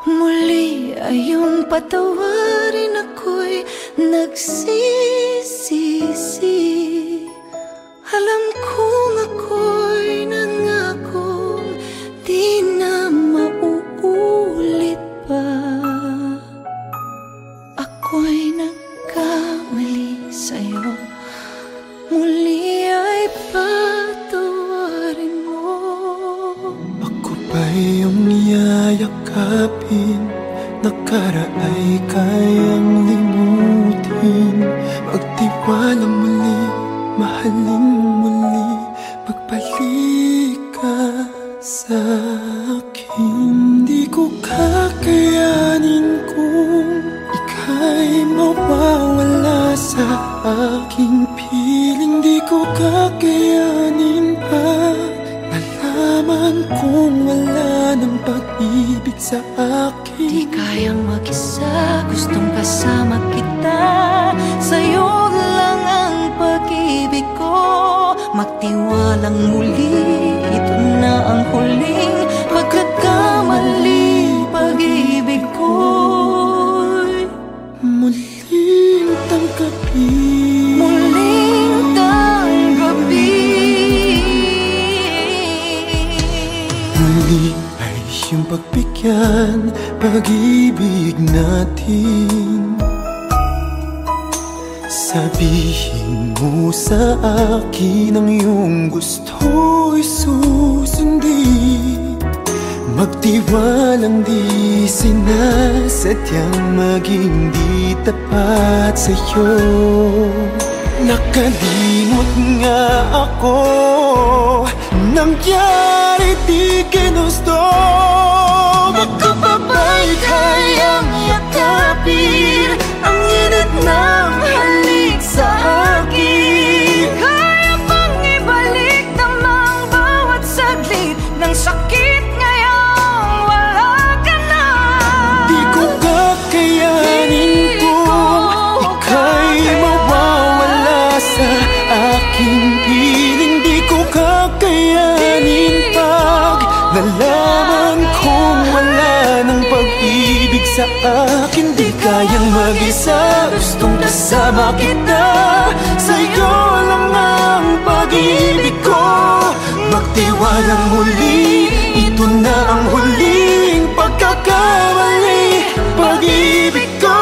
Muli ayong patawarin, ako'y nagsisisi. Alam kong ako'y nangakong di na mauulit pa. Ako'y nagkamali sa'yo, muli ay patawarin mo. Ako pa iyong yayakapin, nakaraay kayang limutin. Magtiwala muli, mahalin muli, pagbalik ka sa akin. Di ko kakayanin kung ika'y mawawala sa aking piling. Di ko kakayanin pa nalaman kung wala ng pag-ibig sa akin. Di kayang mag-isa, gustong kasama kita. Sa'yo lang ang pag-ibig ko. Magtiwalang muli, ito na ang huling pagkakamali. Pag-ibig ko'y muling tanggapin. Muling tanggapin. Muli ay iyong pagbigyan pag-ibig natin. Sabihin mo sa akin ang iyong gusto'y susundin. Magtiwalang di sinasadyang maging di tapat sa'yo. Nakalimot nga ako, nangyari di ginusto. Baka pa ba'y kayang yakapin ang init ng halik sa akin? Kaya bang ibalik namang bawat saglit ng sakit ngayong wala ka na? Di ko kakayanin kung ika'y mawawala sa aking piling. Di ko kakayanin pag nalaman kung wala ng pag-ibig sa akin. Di kayang mag-isa, gustong kasama kita. Sa'yo lang ang pag-ibig ko. Magtiwalang muli, ito na ang huling pagkakamali. Pag-ibig ko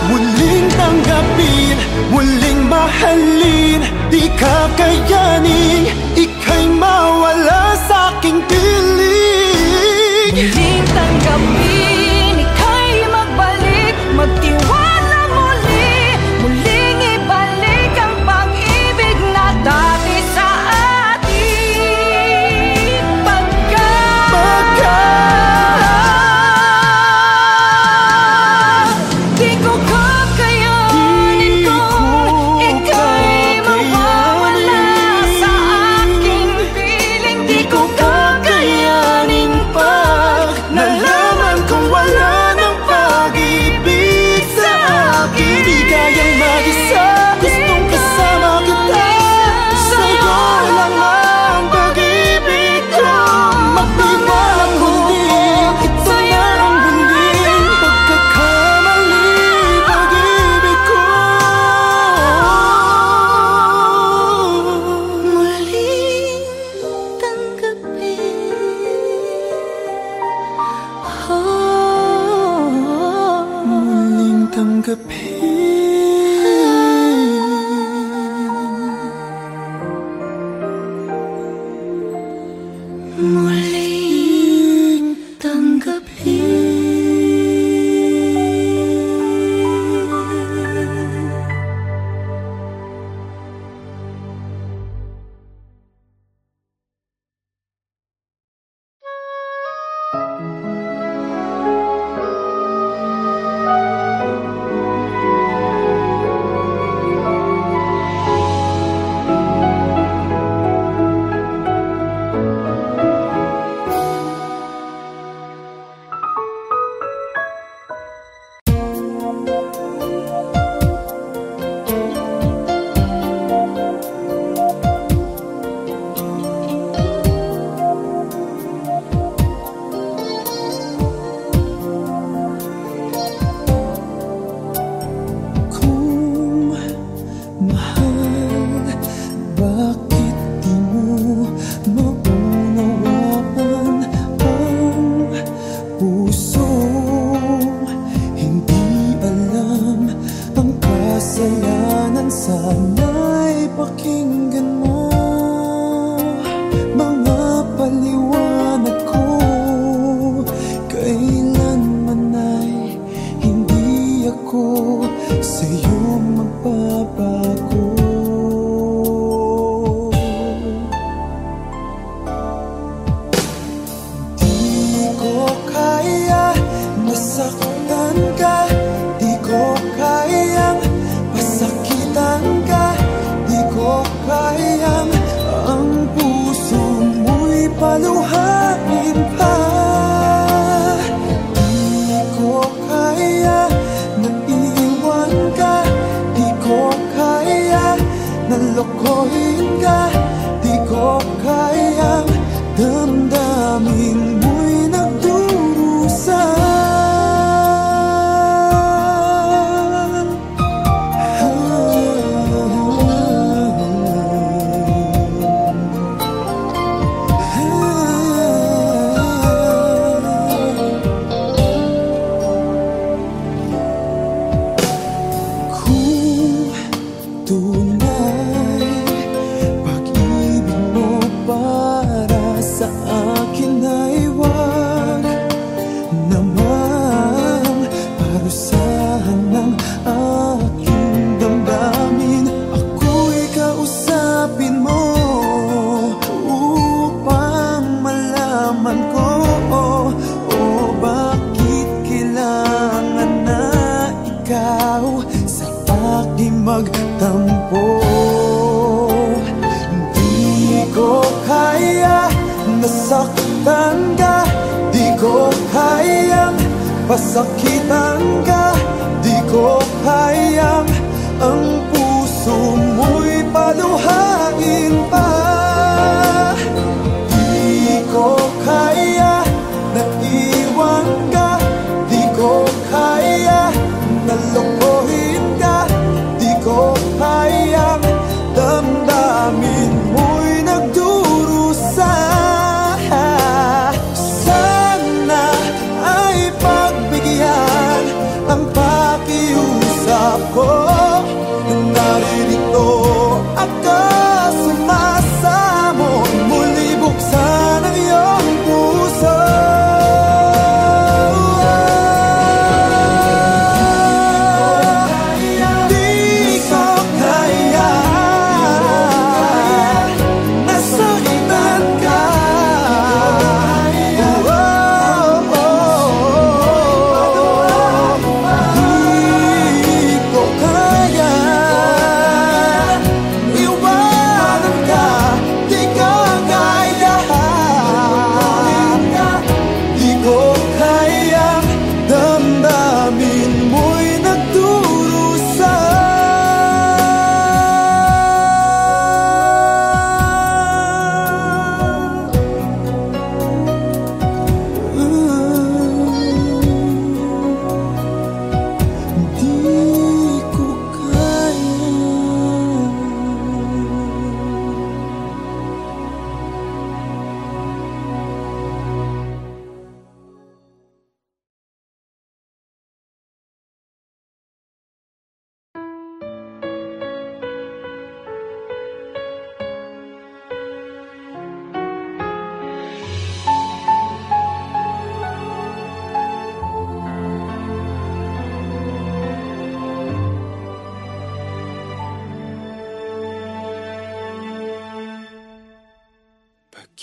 muling tanggapin, muling mahalin. Di kakayanin ika'y mawala sa aking piling. Muling tanggapin, ika'y magbalik. Magtiwala muli, muling ibalik ang pag-ibig na dati sa atin. Di ko kakayanin kung ika'y mawawala sa aking piling. Di ko kakayanin pag nalaman kung wala ng pag-ibig sa akin. Di kayang mag-isa, gustong kasama kita. Sa'yo lang ang pag-ibig ko. Magtiwalang muli, ito na ang huling pagkakamali. Pag-ibig ko muling tanggapin. muling tanggapin. Muling tanggapin. paluhain pa. Di ko kaya na iwan ka, di ko kaya na lokohin ka, di ko kayang damdamin mo'y nagdurusa. Magtampo, di ko kaya nasaktan ka, di ko kayang pasakitan ka, di ko kayang ang puso mo'y paluhain pa. Di ko kaya na iwan ka, di ko kaya na lokohin ka, di ko kayang damdamin mo'y nagdurusa. Sana ay pagbigyan ang pakiusap ko. Naririto ako sumasamon, muli buksan ang iyong puso.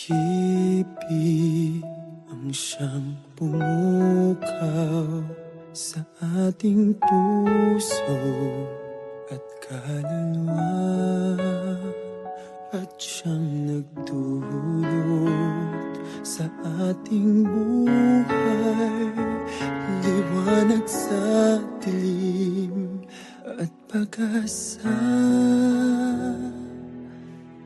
Pag-ibig ang siyang pumukaw sa ating puso at kaluluwa, at siyang nagdulot sa ating buhay, liwanag sa dilim at pag-asa.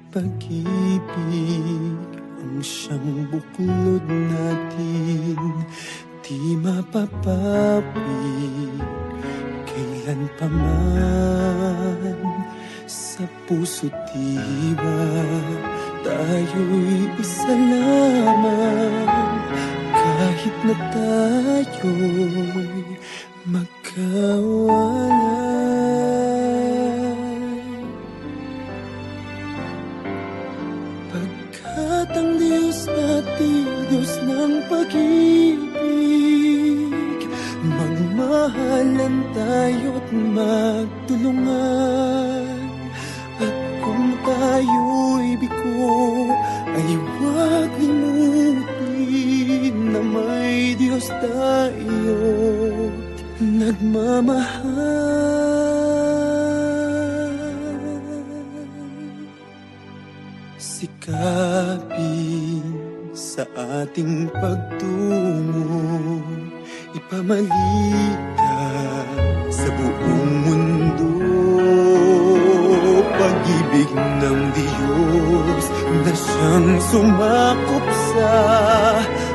Pag-ibig ang siyang buklod natin, di mapapawid kailan pa man. Sa puso't diwa tayo'y isa lamang, kahit na tayo'y magkawalay. Pagkat ang Diyos natin, Diyos ng pag-ibig, magmahalan tayo't magtulungan. At kung tayo'y bigo, ay huwag limutin na may Diyos tayo't nagmamahal. Sikapin sa ating pagtungo, ipamalita sa buong mundo. Pag-ibig ng Diyos na siyang sumakop sa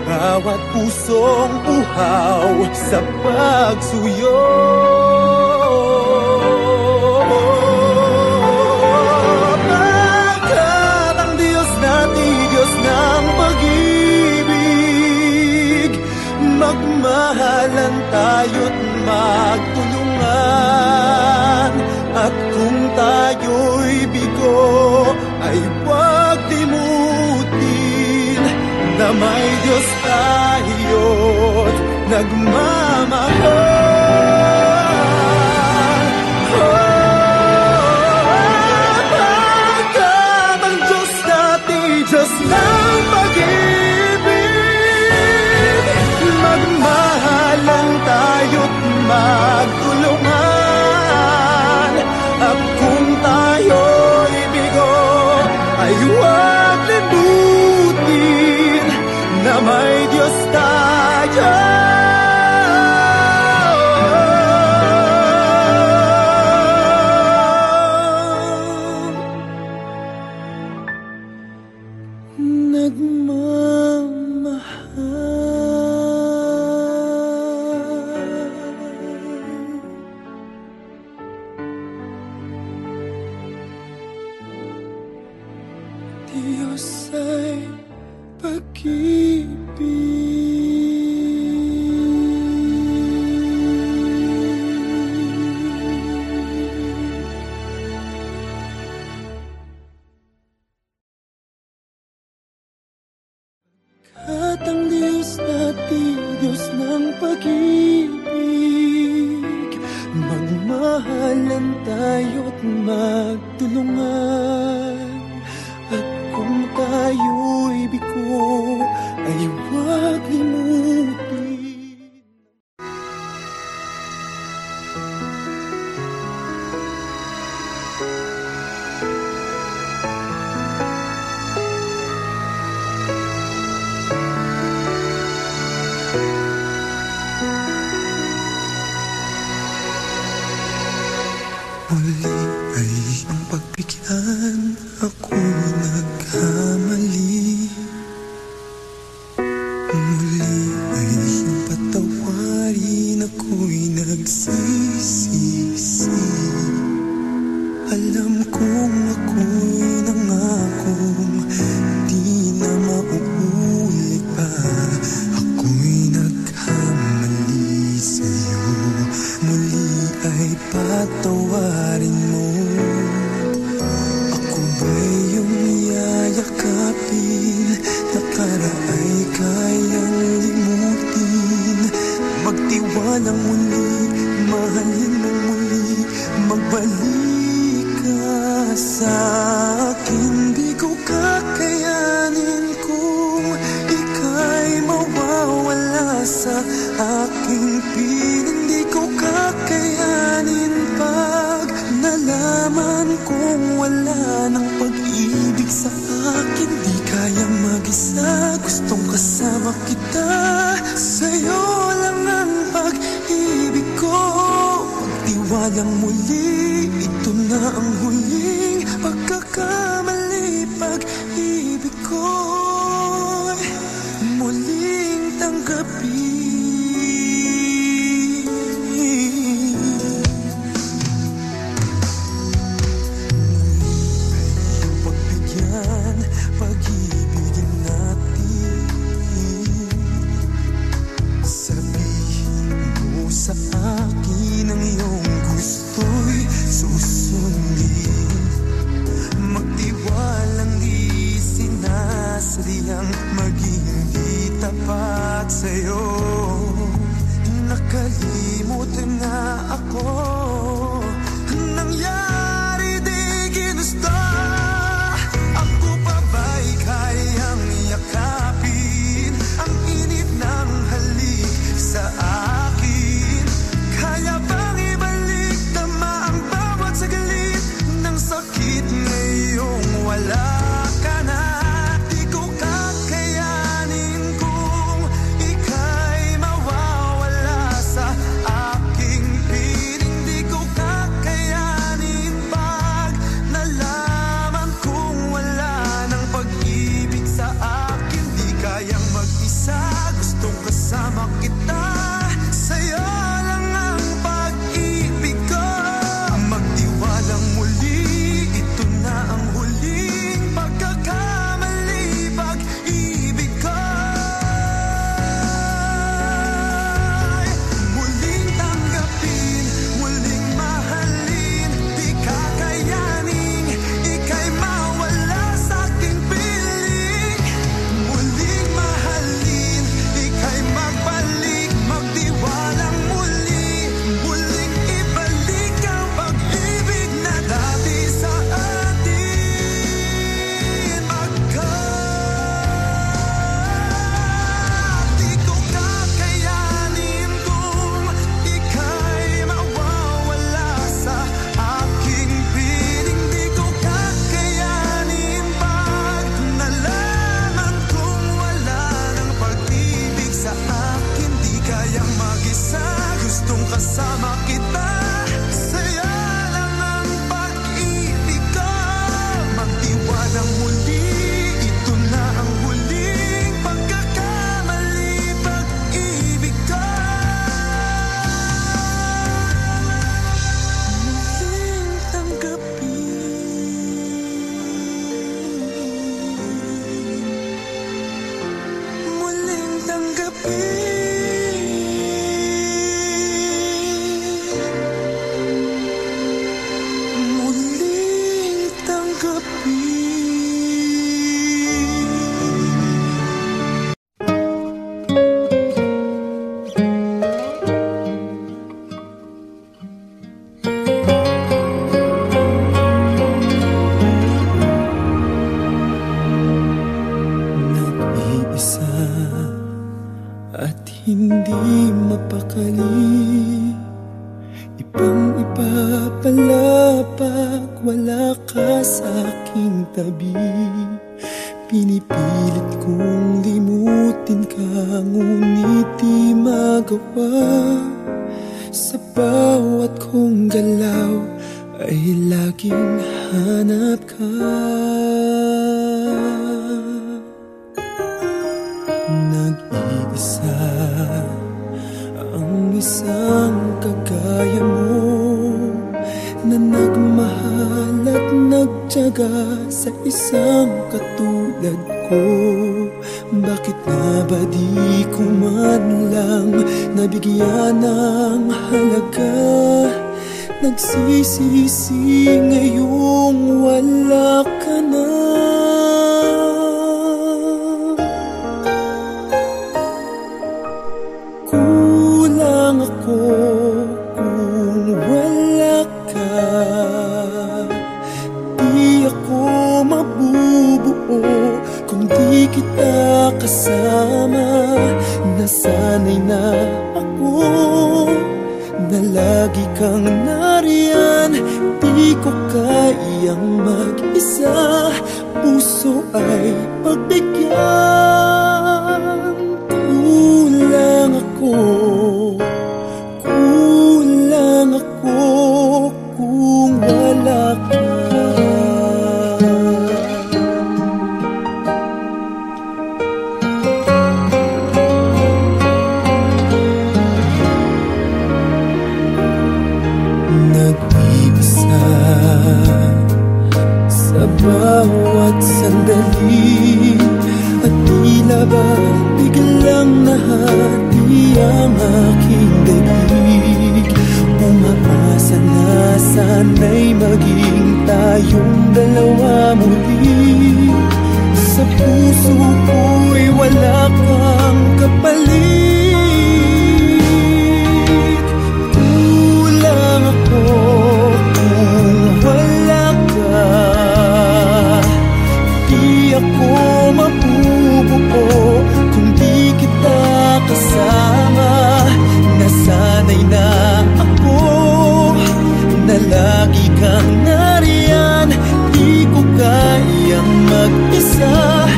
bawat pusong uhaw sa pagsuyo. Pagkat ang Diyos natin, Diyos ng pag-ibig, magmahalan tayo't magtulungan. At kung tayo'y bigo, ay huwag limutin na may Diyos tayo't nagmamahal. Pagkat ang Diyos natin, Diyos ng pag-ibig, magmahalan tayo't magtulungan. At kung tayo'y bigo, ay huwag limutin na may Diyos tayo. Diyos ay pag-ibig. At ang Diyos natin, Diyos ng pag-ibig, magmahalan tayo't magtulungan. At kung tayo'y bigo, ay huwag limutin. Muli ay iyong pagbigyan, ako'y nagkamali. Muli ay iyong patawarin, ako'y nagsisisi. Alam kong ako'y nangakong di na mauulit pa. Ako'y nagkamali sa'yo, muli ay patawarin mo. Ako ba'y iyong yayakapin, nakaraay kayang limutin. Magtiwalang muli, mahalin mo muli, magbalik ka sa akin. Di ko kakayanin kung ika'y mawawala sa aking piling. Di ko kakayanin pag nalaman kong wala ng pag-ibig sa akin. Di kaya mag-isa, gustong kasama kita. Sa'yo lang ang pag-ibig ko. Magtiwalang muli, ito na ang huling pagkakamali. Pag-ibig ko muling tanggapin. Pagbigyan, pag-ibigin natin. Sabihin mo sa akin ang iyong gusto'y susundin. Magtiwalang di sinasadyang maging di tapat sa'yo. Nakalimutan na ako, nangyari di ginusto. Ako pa ba'y kayang yakapin ang init ng halik sa akin? Kaya bang ibalik tama ang bawat saglit ng sakit ngayong wala ka na? Di ko kakayanin muling tanggapin. Nag-iisa at hindi mapakali, ibang-iba pala pag wala ka sa aking tabi. Pinipilit kong limutin ka, ngunit di magawa. Sa bawat kong galaw ay laging hanap ka. Nag-iisa ang isang kagaya mo, na nagmahal at nagtiyaga sa isang katulad ko. Bakit nga ba di ko man lang nabigyan ng halaga? Nagsisisi ngayong wala ka na. Kulang ako kung wala ka. Di ako mabubuo kung di kita kasama. Nasanay na ako na lagi kang nariyan. Di ko kayang mag-isa, puso ay pagbigyan. Kulang ako kung wala ka. Nag-iisa sa bawat sandali, at tila ba biglang nahati ang aking daig. Umaasa na sana'y maging tayong dalawa muli. Sa puso ko'y wala kang kapalit. Kulang ako kung wala ka. Di ako mabubuo kung di kita kasama. Nasanay na ako na lagi kang nariyan. Di ko kayang mag-isa,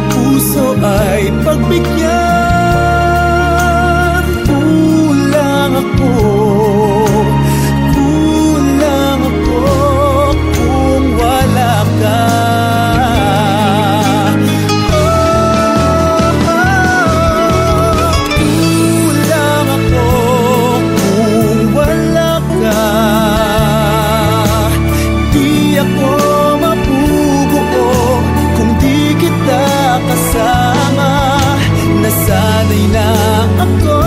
puso ay pagbigyan. Kulang ako kung wala ka. Nasanay na ako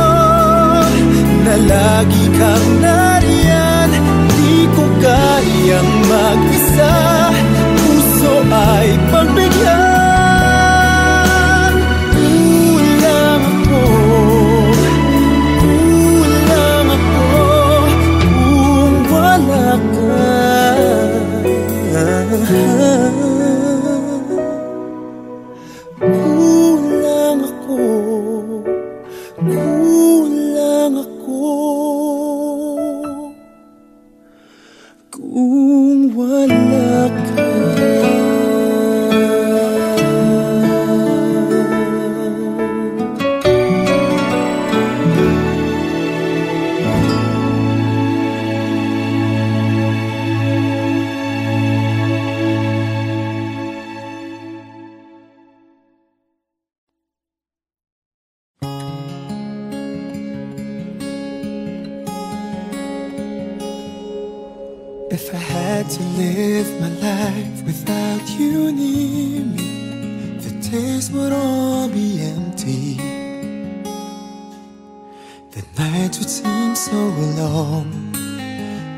na lagi kang nariyan. Di ko kayang mag-isa, puso ay pagbigyan. Kulang ako kung wala ka. Kung wala ka. If I had to live my life without you near me, the days would all be empty. nights would seem so long.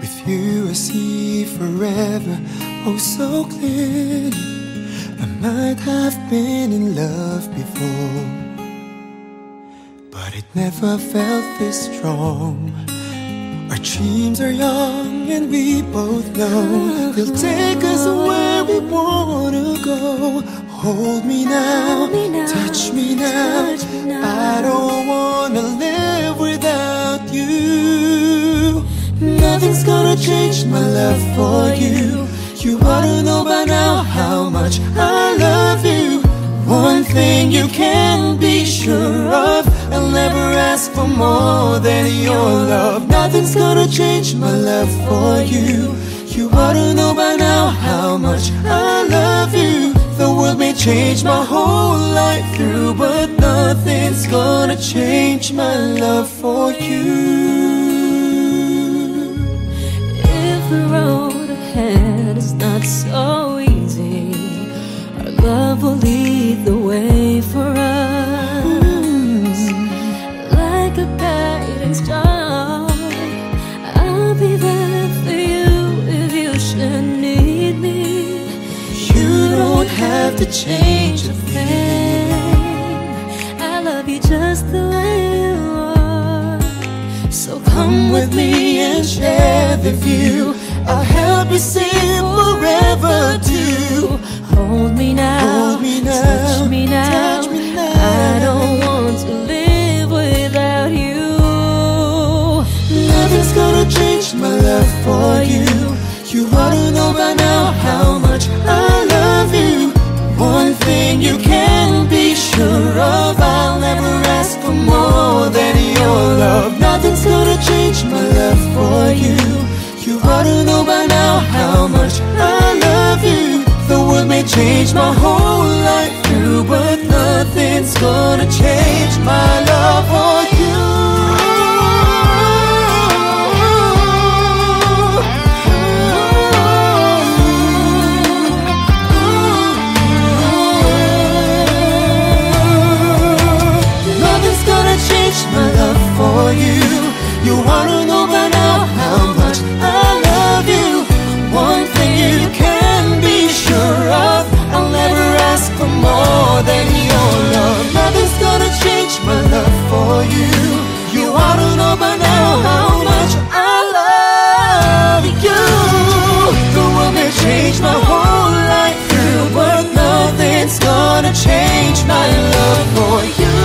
With you I see forever, oh so clearly. I might have been in love before, but it never felt this strong. Our dreams are young and we both know they'll take us where we wanna go. Hold me now, touch me now. I don't wanna live without you. Nothing's gonna change my love for you. You ought to know by now how much I love you. One thing you can be sure of, I'll never ask for more than your love. Nothing's gonna change my love for you. You ought to know by now how much I love you. The world may change my whole life through, but nothing's gonna change my love for you. If the road ahead is not so easy, our love will lead the way for us. Like a guiding star, I'll be there for you if you should need me. You don't have to change a thing. I love you just the way you are. So come with me and share the view. I'll help you see forever too. Hold me now, hold me now, touch me now, touch me now. I don't want to live without you. Nothing's gonna change my love for you. You ought to know by now how much I love you. One thing you can be sure of, I'll never ask for more than your love. Nothing's gonna change my love for you. You ought to know by now how much I love you. The world may change my whole life through, but nothing's gonna change my love for you. My love for you. You wanna know by now how much I love you. One thing you can be sure of, I'll never ask for more than your love. Nothing's gonna change my love for you. You ought to know by now how much I love you. The world may change my whole life through, but nothing's gonna change my love for you.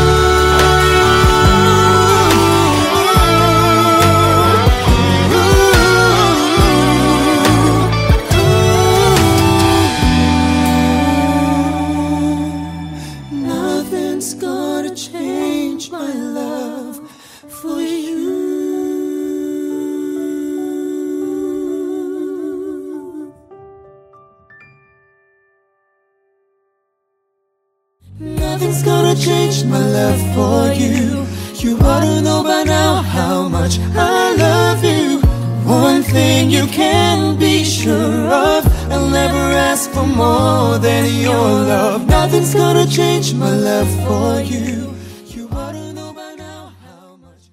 Nothing's gonna change my love for you. You ought to know by now how much I love you. One thing you can be sure of, I'll never ask for more than your love. Nothing's gonna change my love for you. You ought to know by now how much.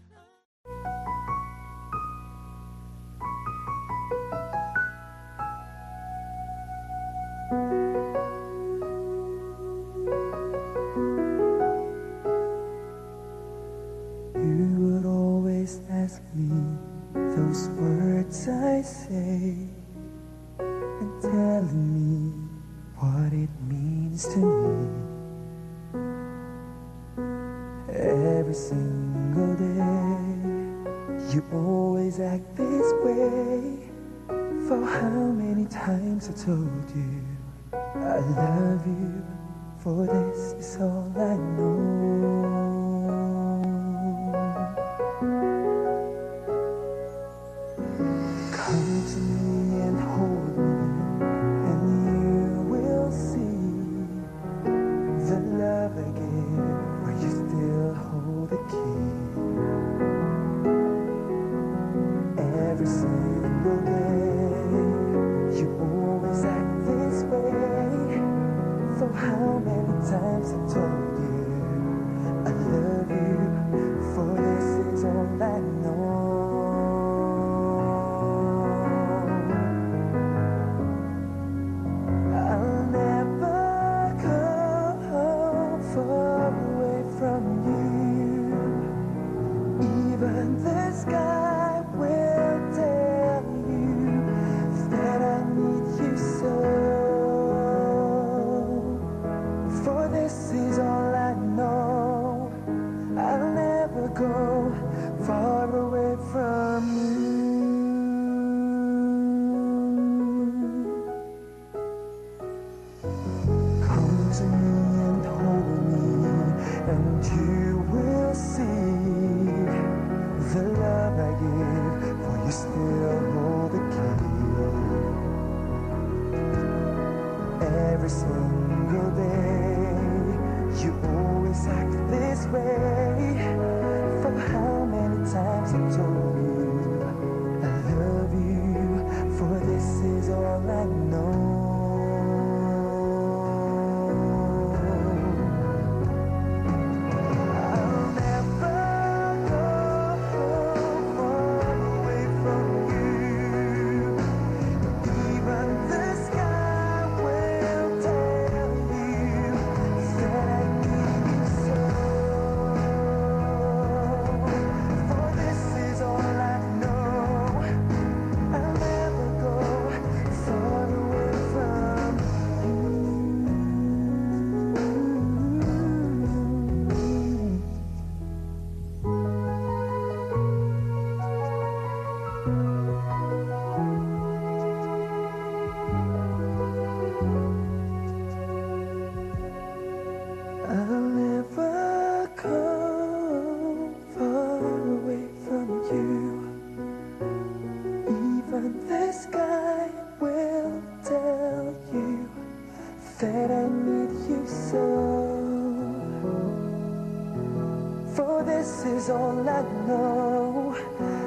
You would always ask me those words I say, and telling me what it means to me. Every single day, you always act this way. For how many times I told you I love you, for this is all I know. Come to me and hold me, and you will see the love I give, where you still hold the key. Every single day, you always act this way. For how many times I told you Even the sky will tell you that I need you so. For this is all I know. I'll never go far away from you. Come to me and hold me, and you will see the love I give, for you still hold the key. Every single day, you always act this way. For how many times I told you I love you, for this is all I know. I'll never go far away from you. Even the sky will tell you that I need you so. For this is all I know.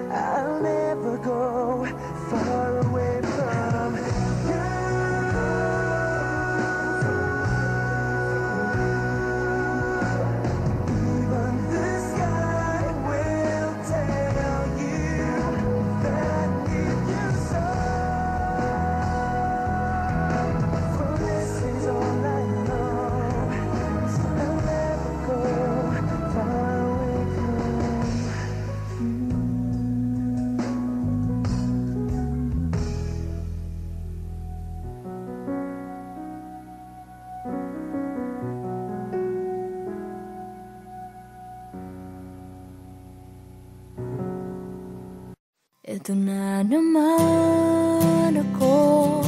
I'll never go far away from you. Ito na naman ako,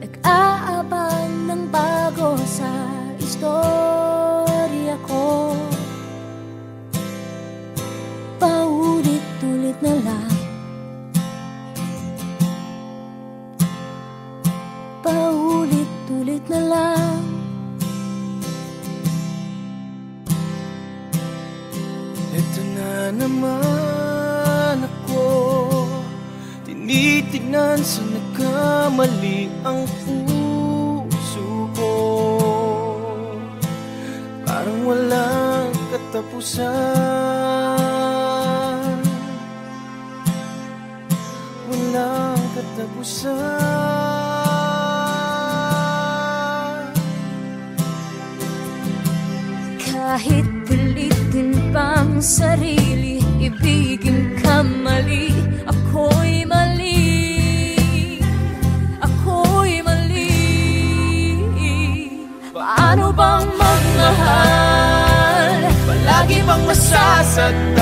nag-aabang ng bago sa istorya ko. Paulit-ulit na lang, paulit-ulit na lang. Ito na naman ako, tinitignan sa nagkamali ang puso ko. Parang walang katapusan, walang katapusan. Kahit pilitin pang sarili, ibigin ka mali, ako'y mali, ako'y mali. Paano bang magmahal, palagi bang masasaktan?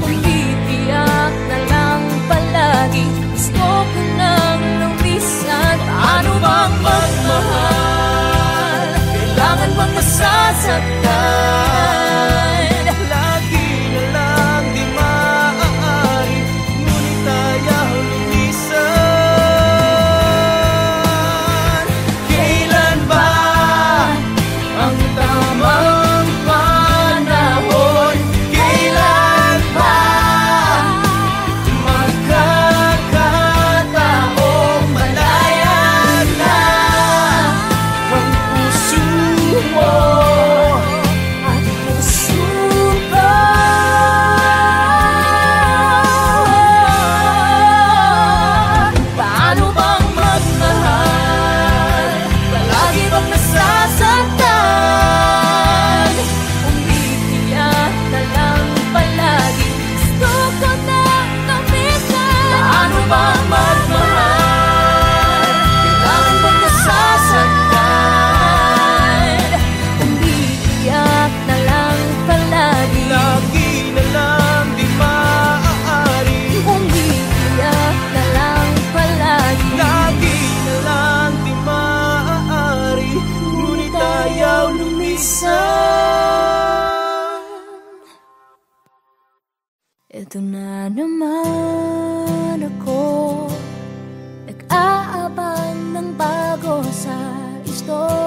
Umitiyak na lang palagi, gusto ko nang lumisan. Paano bang magmahal, kailangan bang masasaktan? Lagi na lang di maaari, ngunit ayaw lumisan. Kailan ba ang tamang panahon? Kailan ba magkakataong malaya na ang puso mo? isa. Ito na naman ako, nag-aabang ng bago sa istorya.